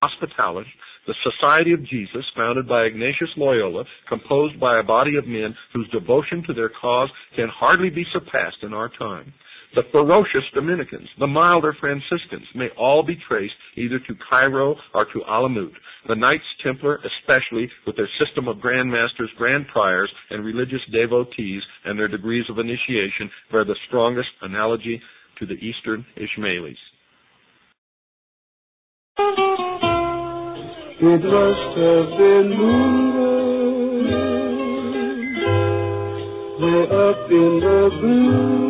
Hospitality, the Society of Jesus, founded by Ignatius Loyola, composed by a body of men whose devotion to their cause can hardly be surpassed in our time. The ferocious Dominicans, the milder Franciscans, may all be traced either to Cairo or to Alamut. The Knights Templar, especially, with their system of Grand Masters, Grand Priors, and religious devotees, and their degrees of initiation, bear the strongest analogy to the Eastern Ishmaelis. It must have been moonlight, way up in the blue.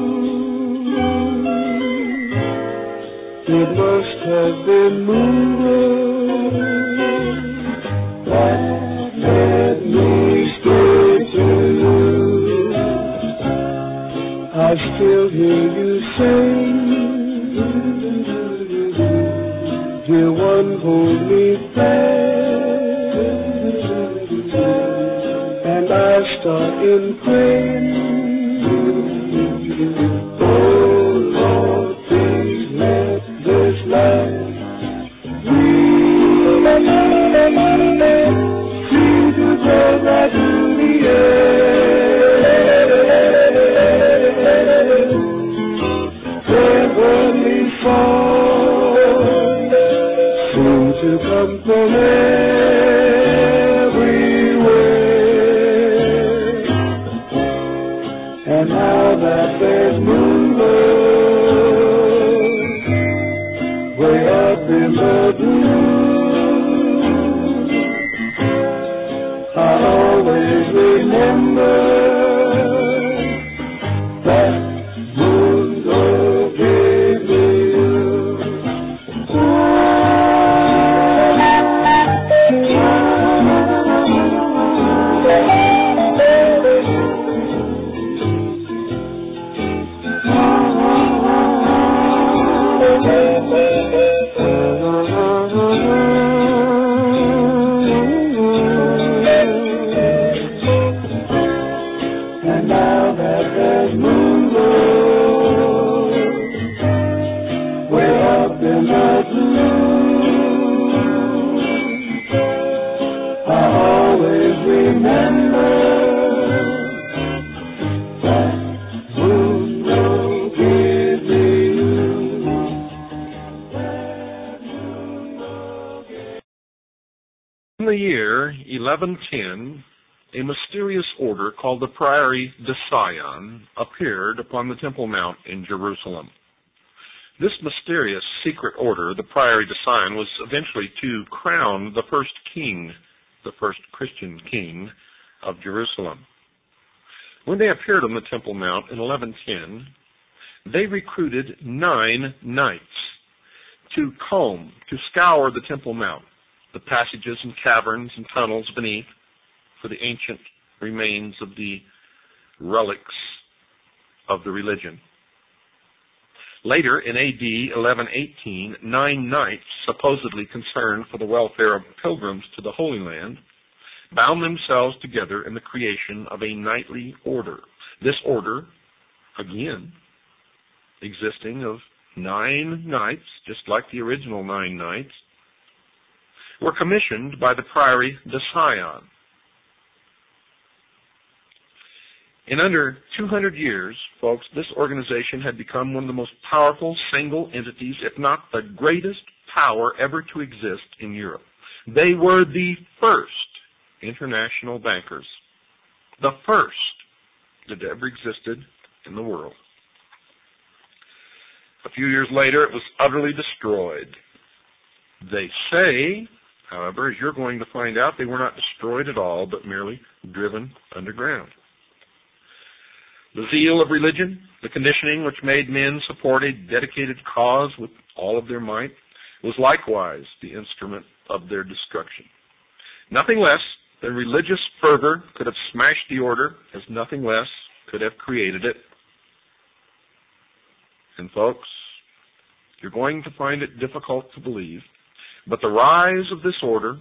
It must have been moonlight that led me straight to you. I still hear you sing, dear one, hold me fast, and I start in praying. Oh Lord, please let this life seem to go right to the end. Their worldly songs seem to come from everywhere, and now that there's moonlight way up in the blue, I always remember that moonlight gave me you. And now that there's moonlight way up in the blue, I always remember that moonlight gives me you. In the year 1110, a mysterious order called the Priory de Sion appeared upon the Temple Mount in Jerusalem. This mysterious secret order, the Priory de Sion, was eventually to crown the first king, the first Christian king of Jerusalem. When they appeared on the Temple Mount in 1110, they recruited 9 knights to comb, to scour the Temple Mount, the passages and caverns and tunnels beneath, for the ancient remains of the relics of the religion. Later, in A.D. 1118, 9 knights, supposedly concerned for the welfare of pilgrims to the Holy Land, bound themselves together in the creation of a knightly order. This order, again, existing of 9 knights, just like the original 9 knights, were commissioned by the Priory de Sion. In under 200 years, folks, this organization had become one of the most powerful single entities, if not the greatest power ever to exist in Europe. They were the first international bankers, the first that ever existed in the world. A few years later, it was utterly destroyed. They say, however, as you're going to find out, they were not destroyed at all, but merely driven underground. The zeal of religion, the conditioning which made men support a dedicated cause with all of their might, was likewise the instrument of their destruction. Nothing less than religious fervor could have smashed the order, as nothing less could have created it. And folks, you're going to find it difficult to believe, but the rise of this order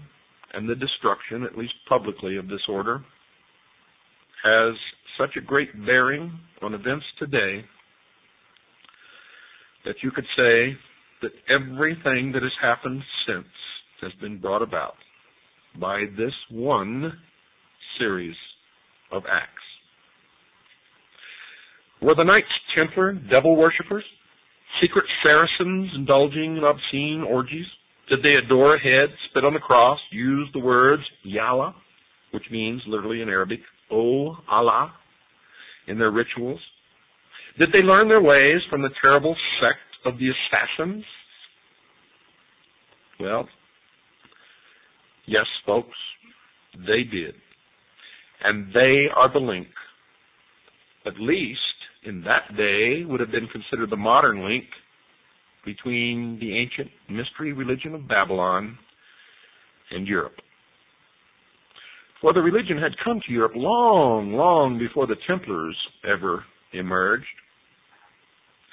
and the destruction, at least publicly, of this order has such a great bearing on events today that you could say that everything that has happened since has been brought about by this one series of acts. Were the Knights Templar devil worshippers? Secret Saracens indulging in obscene orgies? Did they adore a head, spit on the cross, use the words Yallah, which means literally in Arabic, O Allah, in their rituals? Did they learn their ways from the terrible sect of the Assassins? Well, yes, folks, they did. And they are the link, at least in that day, would have been considered the modern link between the ancient mystery religion of Babylon and Europe. For the religion had come to Europe long, long before the Templars ever emerged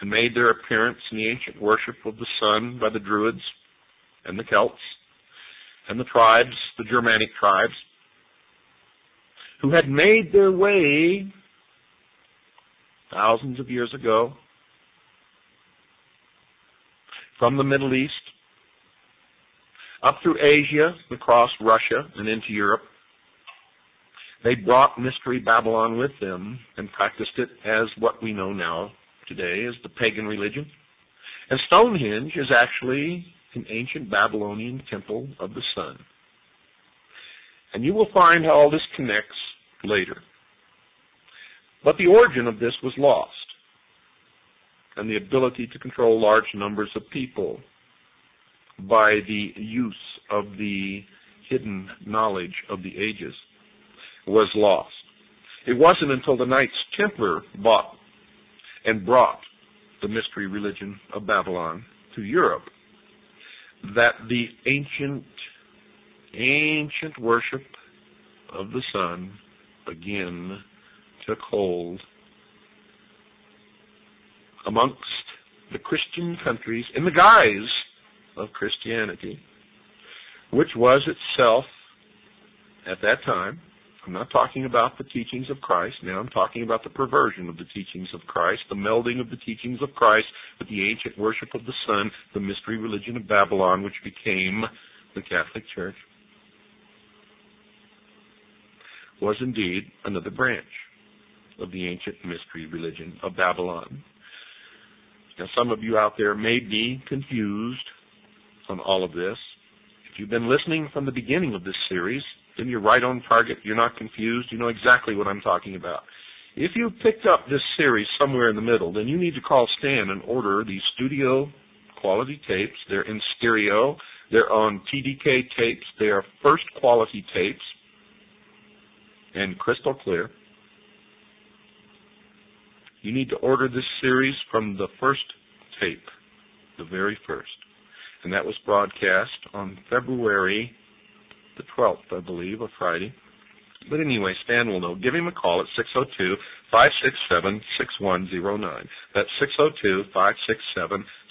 and made their appearance in the ancient worship of the sun by the Druids and the Celts and the tribes, the Germanic tribes, who had made their way thousands of years ago from the Middle East up through Asia, across Russia, and into Europe. They brought Mystery Babylon with them and practiced it as what we know now today as the pagan religion. And Stonehenge is actually an ancient Babylonian temple of the sun. And you will find how all this connects later. But the origin of this was lost, and the ability to control large numbers of people by the use of the hidden knowledge of the ages was lost. It wasn't until the Knights Templar bought and brought the mystery religion of Babylon to Europe that the ancient worship of the sun again took hold amongst the Christian countries in the guise of Christianity, which was itself, at that time, I'm not talking about the teachings of Christ, now I'm talking about the perversion of the teachings of Christ, the melding of the teachings of Christ with the ancient worship of the sun, the mystery religion of Babylon, which became the Catholic Church, was indeed another branch of the ancient mystery religion of Babylon. Now, some of you out there may be confused on all of this. If you've been listening from the beginning of this series, then you're right on target. You're not confused. You know exactly what I'm talking about. If you picked up this series somewhere in the middle, then you need to call Stan and order these studio quality tapes. They're in stereo. They're on TDK tapes. They are first quality tapes and crystal clear. You need to order this series from the first tape, the very first. And that was broadcast on February the 12th, I believe, a Friday. But anyway, Stan will know. Give him a call at 602-567-6109. That's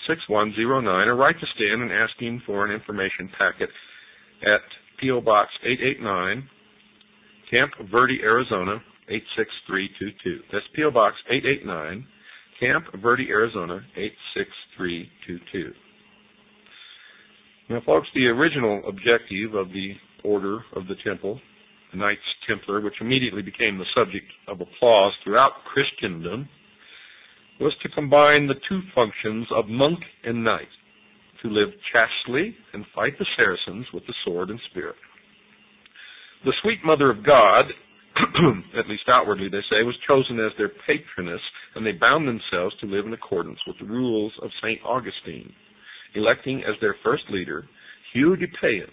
602-567-6109. Or write to Stan and ask him for an information packet at P.O. Box 889, Camp Verde, Arizona, 86322. That's P.O. Box 889, Camp Verde, Arizona, 86322. Now, folks, the original objective of the Order of the Temple, the Knights Templar, which immediately became the subject of applause throughout Christendom, was to combine the two functions of monk and knight, to live chastely and fight the Saracens with the sword and spear. The sweet Mother of God, at least outwardly they say, was chosen as their patroness, and they bound themselves to live in accordance with the rules of St. Augustine, electing as their first leader Hugh de Payens.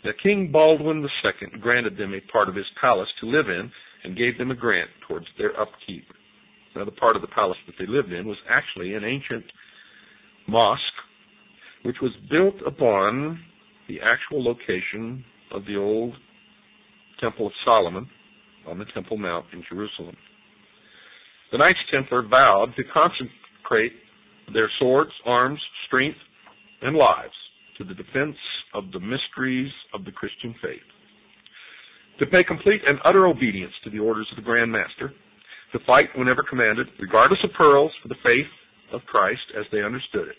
Now, King Baldwin II granted them a part of his palace to live in and gave them a grant towards their upkeep. Now, the part of the palace that they lived in was actually an ancient mosque, which was built upon the actual location of the old Temple of Solomon on the Temple Mount in Jerusalem. The Knights Templar vowed to consecrate their swords, arms, strength, and lives to the defense of the mysteries of the Christian faith, to pay complete and utter obedience to the orders of the Grand Master, to fight whenever commanded, regardless of perils, for the faith of Christ as they understood it.